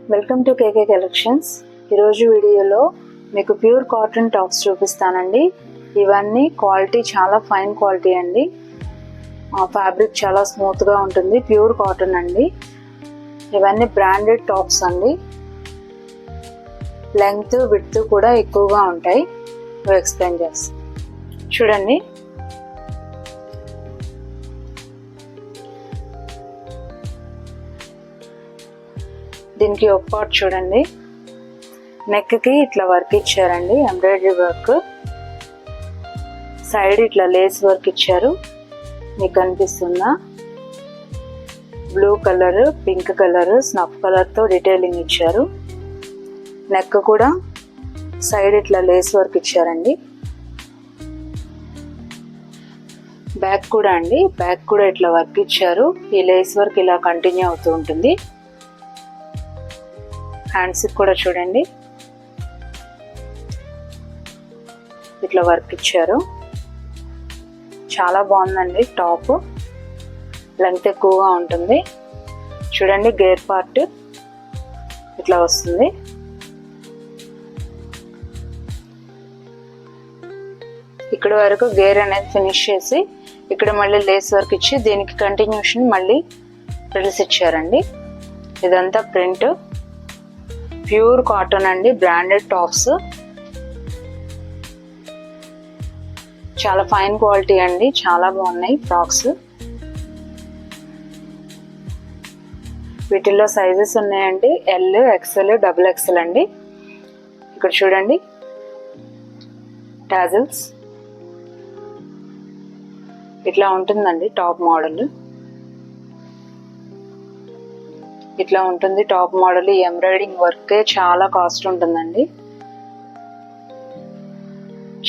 Welcome to KK collections. ఈరోజు వీడియోలో మీకు ప్యూర్ కాటన్ టాప్స్ చూపిస్తానండి. ఇవన్నీ క్వాలిటీ చాలా ఫైన్ క్వాలిటీ అండి. ఫ్యాబ్రిక్ చాలా స్మూత్గా ఉంటుంది, ప్యూర్ కాటన్ అండి. ఇవన్నీ బ్రాండెడ్ టాప్స్ అండి. లెంగ్త్ విడ్త్ కూడా ఎక్కువగా ఉంటాయి. ఎక్స్ప్లెయిన్ చేస్తాను చూడండి. దీనికి ఒక పార్ట్ చూడండి, నెక్ కి ఇట్లా వర్క్ ఇచ్చారండి, ఎంబ్రాయిడరీ వర్క్. సైడ్ ఇట్లా లేస్ వర్క్ ఇచ్చారు, మీకు కనిపిస్తుందా? Blue colour, pink colour, snuff colour తో డీటెయిలింగ్ ఇచ్చారు. నెక్ కూడా సైడ్ ఇట్లా లేస్ వర్క్ ఇచ్చారండి. బ్యాక్ కూడా అండి, బ్యాక్ కూడా ఇట్లా వర్క్ ఇచ్చారు. ఈ లేస్ వర్క్ ఇలా కంటిన్యూ అవుతూ ఉంటుంది. హ్యాండ్స్ కూడా చూడండి, ఇట్లా వర్క్ ఇచ్చారు. చాలా బాగుందండి టాప్. లెంగ్త్ ఎక్కువగా ఉంటుంది. చూడండి, గేర్ పార్ట్ ఇట్లా వస్తుంది. ఇక్కడ వరకు గేర్ అనేది ఫినిష్ చేసి ఇక్కడ మళ్ళీ లేస్ వర్క్ ఇచ్చి దీనికి కంటిన్యూషన్ మళ్ళీ ఫ్రిల్స్ ఇచ్చారండి. ఇదంతా ప్రింట్, ప్యూర్ కాటన్ అండి, బ్రాండెడ్ టాప్స్. చాలా ఫైన్ క్వాలిటీ అండి, చాలా బాగున్నాయి ఫ్రాక్స్. వీటిల్లో సైజెస్ ఉన్నాయండి, ఎల్, ఎక్స్ఎల్, డబుల్ ఎక్స్ఎల్ అండి. ఇక్కడ చూడండి, టాజిల్స్ ఇట్లా ఉంటుందండి. టాప్ మోడల్ ఇట్లా ఉంటుంది. టాప్ మోడల్ ఈ ఎంబ్రాయిడింగ్ వర్క్ చాలా కాస్ట్ ఉంటుందండి.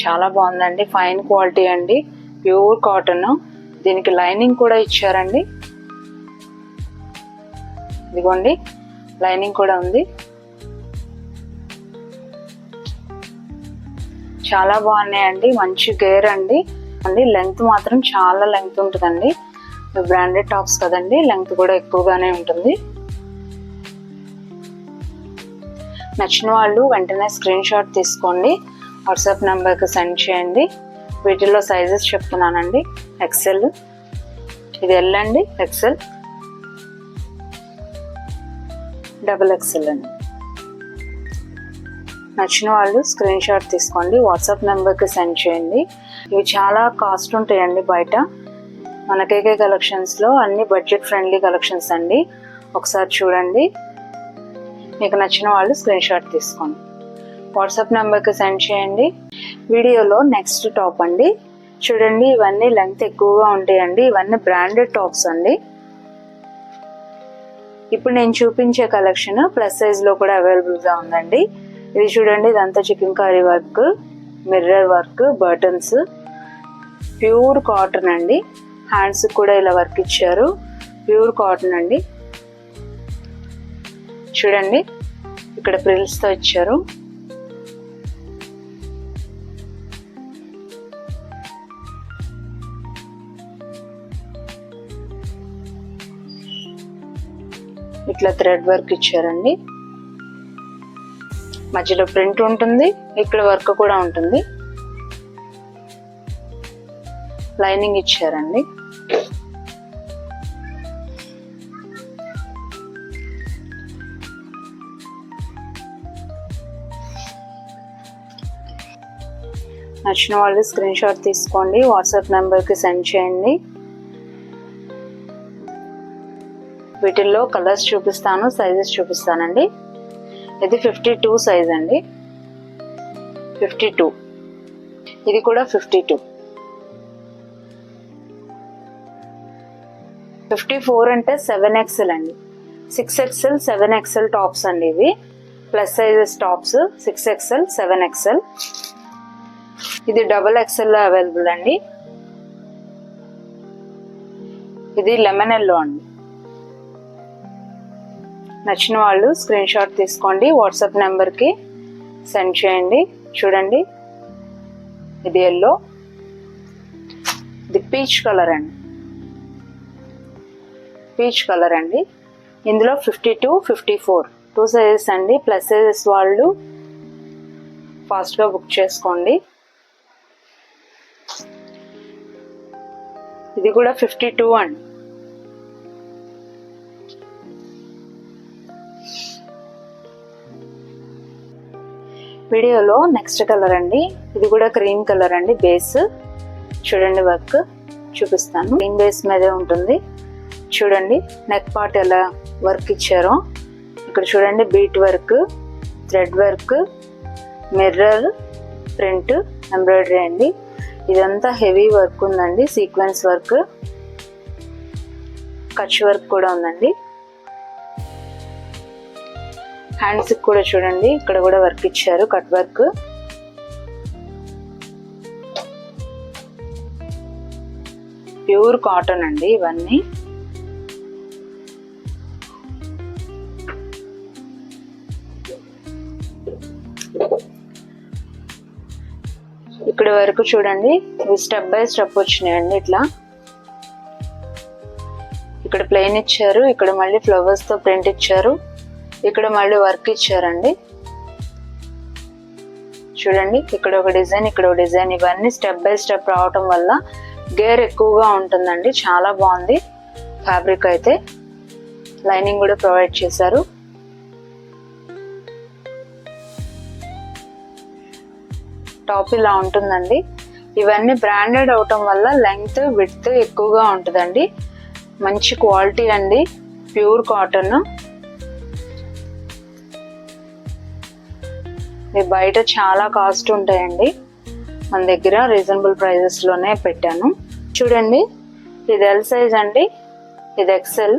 చాలా బాగుందండి, ఫైన్ క్వాలిటీ అండి, ప్యూర్ కాటన్. దీనికి లైనింగ్ కూడా ఇచ్చారండి. ఇదిగోండి, లైనింగ్ కూడా ఉంది. చాలా బాగున్నాయండి, మంచి గేర్ అండి. లెంగ్త్ మాత్రం చాలా లెంగ్త్ ఉంటుందండి. బ్రాండెడ్ టాప్స్ కదండి, లెంగ్త్ కూడా ఎక్కువగానే ఉంటుంది. నచ్చిన వాళ్ళు వెంటనే స్క్రీన్ షాట్ తీసుకోండి, వాట్సాప్ నెంబర్కి సెండ్ చేయండి. వీటిల్లో సైజెస్ చెప్తున్నానండి. ఎక్సెల్, ఇది ఎల్ అండి, ఎక్సెల్, డబుల్ ఎక్సెల్ అండి. నచ్చిన వాళ్ళు స్క్రీన్ షాట్ తీసుకోండి, వాట్సాప్ నెంబర్కి సెండ్ చేయండి. ఇవి చాలా కాస్ట్ ఉంటాయండి బయట. మన కేకే కలెక్షన్స్లో అన్ని బడ్జెట్ ఫ్రెండ్లీ కలెక్షన్స్ అండి. ఒకసారి చూడండి, మీకు నచ్చిన వాళ్ళు స్క్రీన్ షాట్ తీసుకోండి, వాట్సాప్ నెంబర్కి సెండ్ చేయండి. వీడియోలో నెక్స్ట్ టాప్ అండి. చూడండి, ఇవన్నీ లెంగ్త్ ఎక్కువగా ఉంటాయండి. ఇవన్నీ బ్రాండెడ్ టాప్స్ అండి. ఇప్పుడు నేను చూపించే కలెక్షన్ ప్లస్ సైజ్లో కూడా అవైలబుల్గా ఉందండి. ఇది చూడండి, ఇదంతా chicken curry work, mirror work, buttons, pure cotton అండి. హ్యాండ్స్ కూడా ఇలా వర్క్ ఇచ్చారు, ప్యూర్ కాటన్ అండి. చూడండి, ఇక్కడ ఫ్రిల్స్ తో ఇచ్చారు. ఇట్లా థ్రెడ్ వర్క్ ఇచ్చారండి. మధ్యలో ప్రింట్ ఉంటుంది, ఇక్కడ వర్క్ కూడా ఉంటుంది. లైనింగ్ ఇచ్చారండి. నచ్చిన వాళ్ళు స్క్రీన్ షాట్ తీసుకోండి, వాట్సాప్ నెంబర్కి సెండ్ చేయండి. వీటిల్లో కలర్స్ చూపిస్తాను, సైజెస్ చూపిస్తానండి. ఇది 52 సైజ్ అండి, 52. ఇది కూడా 52. 54 అంటే 7XL అండి. 6XL, 7XL టాప్స్ అండి ఇవి. Plus sizes tops 6XL, 7XL. ఇది డబుల్ ఎక్స్ఎల్ అవైలబుల్ అండి. ఇది లెమన్ ఎల్లో అండి. నచ్చిన వాళ్ళు స్క్రీన్ షాట్ తీసుకోండి, వాట్సాప్ నెంబర్కి సెండ్ చేయండి. చూడండి, ఇది ఎల్లో, ఇది పీచ్ కలర్ అండి. పీచ్ కలర్ అండి. ఇందులో 52, 54 2 సైజెస్ అండి. ప్లస్ సైజెస్ వాళ్ళు ఫాస్ట్గా బుక్ చేసుకోండి. ఇది కూడా 52 అండి. వీడియోలో నెక్స్ట్ కలర్ అండి. ఇది కూడా క్రీమ్ కలర్ అండి. బేస్ చూడండి, వర్క్ చూపిస్తాను. క్రీమ్ బేస్ మీదే ఉంటుంది. చూడండి నెక్ పార్ట్ ఎలా వర్క్ ఇచ్చారో. ఇక్కడ చూడండి bead work, thread work, mirror print, embroidery అండి. ఇదంతా హెవీ వర్క్ ఉందండి. సీక్వెన్స్ వర్క్, కచ్ వర్క్ కూడా ఉందండి. హ్యాండ్స్ కూడా చూడండి, ఇక్కడ కూడా వర్క్ ఇచ్చారు, కట్ వర్క్. ప్యూర్ కాటన్ అండి ఇవన్నీ. ఇక్కడ వరకు చూడండి, ఇవి స్టెప్ బై స్టెప్ వచ్చినాయండి. ఇట్లా ఇక్కడ ప్లెయిన్ ఇచ్చారు, ఇక్కడ మళ్ళీ ఫ్లవర్స్ తో ప్రింట్ ఇచ్చారు, ఇక్కడ మళ్ళీ వర్క్ ఇచ్చారండి. చూడండి ఇక్కడ ఒక డిజైన్, ఇక్కడ ఒక డిజైన్. ఇవన్నీ స్టెప్ బై స్టెప్ రావటం వల్ల గేర్ ఎక్కువగా ఉంటుందండి. చాలా బాగుంది ఫ్యాబ్రిక్ అయితే. లైనింగ్ కూడా ప్రొవైడ్ చేశారు. టాప్ ఇలా ఉంటుందండి. ఇవన్నీ బ్రాండెడ్ అవటం వల్ల లెంగ్త్ విడ్త్ ఎక్కువగా ఉంటుందండి. మంచి క్వాలిటీ అండి, ప్యూర్ కాటన్. ఇవి బయట చాలా కాస్ట్ ఉంటాయండి, మన దగ్గర రీజనబుల్ ప్రైజెస్ లోనే పెట్టాను. చూడండి ఇది ఎల్ సైజ్ అండి, ఇది ఎక్సెల్.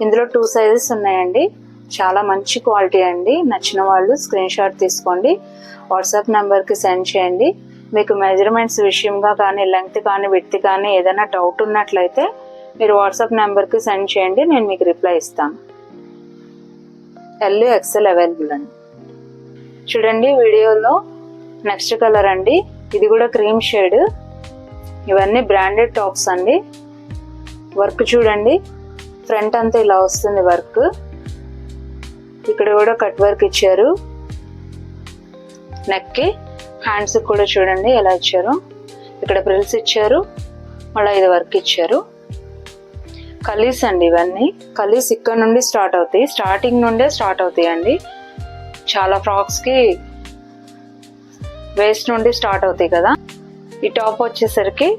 ఇందులో 2 సైజెస్ ఉన్నాయండి. చాలా మంచి క్వాలిటీ అండి. నచ్చిన వాళ్ళు స్క్రీన్ షాట్ తీసుకోండి, వాట్సాప్ నెంబర్కి సెండ్ చేయండి. మీకు మెజర్మెంట్స్ విషయంగా కానీ, లెంగ్త్ కానీ, విడ్త్ కానీ ఏదైనా డౌట్ ఉన్నట్లయితే మీరు వాట్సాప్ నెంబర్కి సెండ్ చేయండి, నేను మీకు రిప్లై ఇస్తాను. ఎల్ ఎక్సెల్ అవైలబుల్ అండి. చూడండి వీడియోలో నెక్స్ట్ కలర్ అండి. ఇది కూడా క్రీమ్ షేడ్. ఇవన్నీ బ్రాండెడ్ టాప్స్ అండి. వర్క్ చూడండి, ఫ్రంట్ అంతా ఇలా వస్తుంది వర్క్. ఇక్కడ కూడా కట్ వర్క్ ఇచ్చారు నెక్ కి. హ్యాండ్స్ కూడా చూడండి ఎలా ఇచ్చారు. ఇక్కడ ప్రిల్స్ ఇచ్చారు, మళ్ళీ ఇది వర్క్ ఇచ్చారు. కలీస్ అండి ఇవన్నీ. కలీస్ ఇక్కడ నుండి స్టార్ట్ అవుతాయి, స్టార్టింగ్ నుండే స్టార్ట్ అవుతాయి అండి. చాలా ఫ్రాక్స్ కి వేస్ట్ నుండి స్టార్ట్ అవుతాయి కదా. ఈ టాప్ వచ్చేసరికి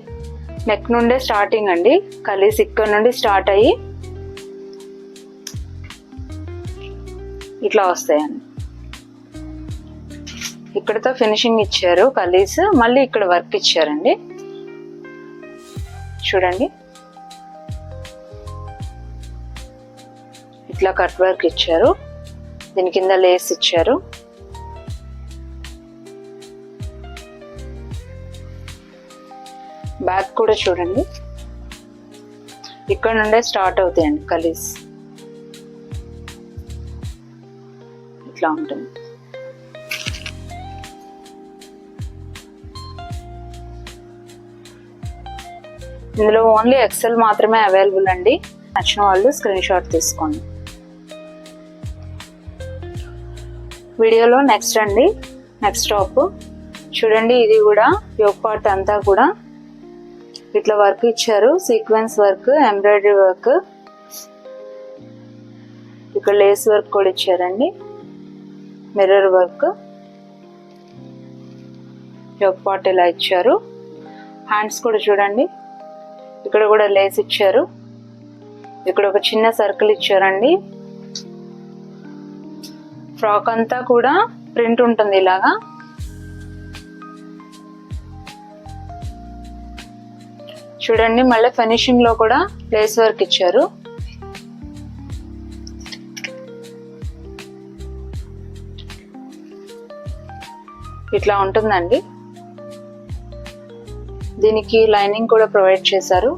నెక్ నుండే స్టార్టింగ్ అండి. కలీస్ ఇక్కడ నుండి స్టార్ట్ అయ్యి ఇట్లా వస్తాయండి. ఇక్కడతో ఫినిషింగ్ ఇచ్చారు కలీస్, మళ్ళీ ఇక్కడ వర్క్ ఇచ్చారండి. చూడండి ఇట్లా కట్ వర్క్ ఇచ్చారు, దీని కింద లేస్ ఇచ్చారు. బ్యాక్ కూడా చూడండి, ఇక్కడ నుండే స్టార్ట్ అవుతాయండి కలీస్. ఇట్లా ఉంటుంది. ఇందులో ఓన్లీ ఎక్సెల్ మాత్రమే అవైలబుల్ అండి. నచ్చిన వాళ్ళు స్క్రీన్ షాట్ తీసుకోండి. వీడియోలో నెక్స్ట్ అండి, నెక్స్ట్ టాప్ చూడండి. ఇది కూడా యోక్ పార్ట్ అంతా కూడా ఇట్లా వర్క్ ఇచ్చారు, సీక్వెన్స్ వర్క్, ఎంబ్రాయిడరీ వర్క్. ఇక్కడ లేస్ వర్క్ కూడా ఇచ్చారండి, మిర్రర్ వర్క్. యోక్ పార్ట్ ఇలా ఇచ్చారు. హ్యాండ్స్ కూడా చూడండి, ఇక్కడ కూడా లేస్ ఇచ్చారు. ఇక్కడ ఒక చిన్న సర్కిల్ ఇచ్చారండి. ఫ్రాక్ అంతా కూడా ప్రింట్ ఉంటుంది ఇలాగా. చూడండి మళ్ళీ ఫినిషింగ్ లో కూడా లేస్ వర్క్ ఇచ్చారు. ఇట్లా ఉంటుందండి. దీనికి లైనింగ్ కూడా ప్రొవైడ్ చేశారు.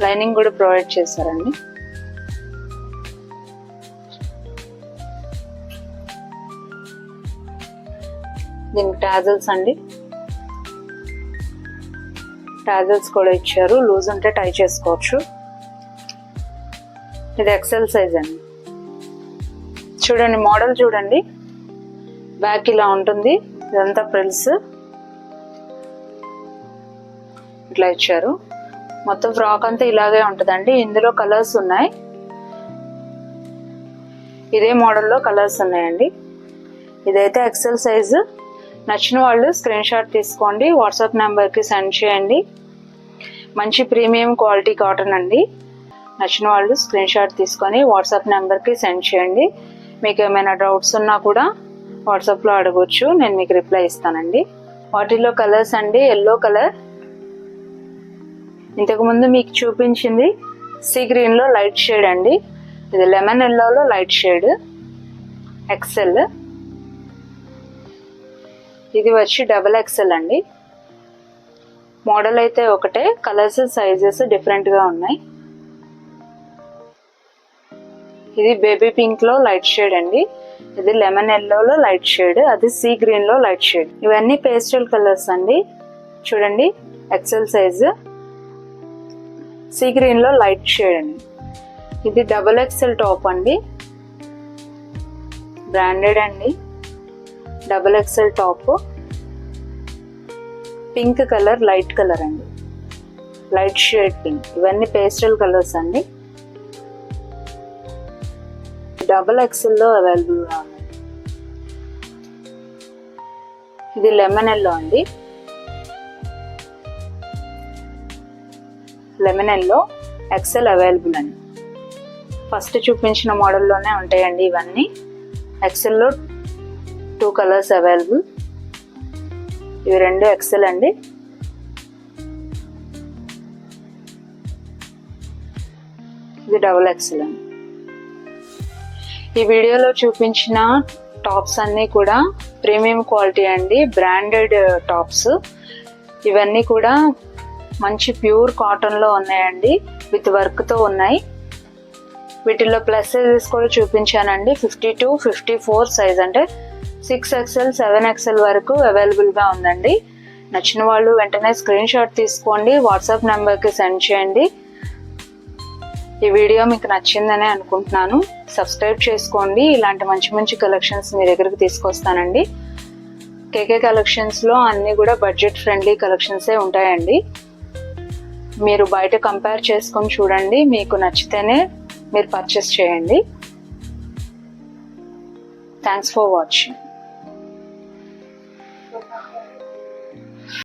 లైనింగ్ కూడా ప్రొవైడ్ చేశారండి. దీనికి టాజల్స్ అండి, టాజల్స్ కూడా ఇచ్చారు. లూజ్ ఉంటే టై చేసుకోవచ్చు. ఇది ఎక్సెల్ సైజ్ అండి. చూడండి మోడల్ చూడండి, బ్యాక్ ఇలా ఉంటుంది, ఇదంతా ప్రిల్స్ ఇట్లా ఇచ్చారు. మొత్తం ఫ్రాక్ అంతా ఇలాగే ఉంటుందండి. ఇందులో కలర్స్ ఉన్నాయి, ఇదే మోడల్లో కలర్స్ ఉన్నాయండి. ఇదైతే ఎక్సెల్ సైజు. నచ్చిన వాళ్ళు స్క్రీన్ షాట్ తీసుకోండి, వాట్సాప్ నెంబర్కి సెండ్ చేయండి. మంచి ప్రీమియం క్వాలిటీ కాటన్ అండి. నచ్చిన వాళ్ళు స్క్రీన్ షాట్ తీసుకొని వాట్సాప్ నెంబర్కి సెండ్ చేయండి. మీకు ఏమైనా డౌట్స్ ఉన్నా కూడా వాట్సాప్లో అడగవచ్చు, నేను మీకు రిప్లై ఇస్తానండి. వాటిలో కలర్స్ అండి, ఎల్లో కలర్, ఇంతకుముందు మీకు చూపించింది సీ గ్రీన్లో లైట్ షేడ్ అండి, ఇది లెమన్ ఎల్లోలో లైట్ షేడ్ ఎక్సెల్, ఇది వచ్చి డబుల్ ఎక్సెల్ అండి. మోడల్ అయితే ఒకటే, కలర్స్ సైజెస్ డిఫరెంట్గా ఉన్నాయి. ఇది బేబీ పింక్లో లైట్ షేడ్ అండి, ఇది లెమన్ ఎల్లోలో లైట్ షేడ్, అది సీ గ్రీన్లో లైట్ షేడ్. ఇవన్నీ పేస్టల్ కలర్స్ అండి. చూడండి ఎక్సెల్ సైజ్, సీ గ్రీన్లో లైట్ షేడ్ అండి. ఇది డబుల్ ఎక్సెల్ టాప్ అండి, బ్రాండెడ్ అండి, double XL top, pink colour, light colour అండి, లైట్ షేడ్ పింక్. ఇవన్నీ పేస్టల్ కలర్స్ అండి, డబుల్ ఎక్సెల్లో అవైలబుల్గా ఉంది. ఇది లెమన్ ఎల్లో అండి, లెమన్ ఎల్లో ఎక్సెల్ అవైలబుల్ అండి. ఫస్ట్ చూపించిన మోడల్లోనే ఉంటాయండి ఇవన్నీ. ఎక్సెల్లో 2 కలర్స్ అవైలబుల్, ఇవి 2 ఎక్సెల్ అండి. ఇది డబుల్ ఎక్సెల్ అండి. ఈ వీడియోలో చూపించిన టాప్స్ అన్నీ కూడా ప్రీమియం క్వాలిటీ అండి, బ్రాండెడ్ టాప్స్. ఇవన్నీ కూడా మంచి ప్యూర్ కాటన్లో ఉన్నాయండి, విత్ వర్క్తో ఉన్నాయి. వీటిల్లో ప్లస్ సైజెస్ కూడా చూపించానండి, 52, 54 సైజ్, అంటే 6XL, 7XL వరకు అవైలబుల్గా ఉందండి. నచ్చిన వాళ్ళు వెంటనే స్క్రీన్ షాట్ తీసుకోండి, వాట్సాప్ నెంబర్కి సెండ్ చేయండి. ఈ వీడియో మీకు నచ్చిందని అనుకుంటున్నాను. సబ్స్క్రైబ్ చేసుకోండి, ఇలాంటి మంచి మంచి కలెక్షన్స్ మీ దగ్గరకు తీసుకొస్తానండి. కేకే కలెక్షన్స్లో అన్నీ కూడా బడ్జెట్ ఫ్రెండ్లీ కలెక్షన్సే ఉంటాయండి. మీరు బయట కంపేర్ చేసుకొని చూడండి, మీకు నచ్చితేనే మీరు పర్చేస్ చేయండి. Thanks for watching.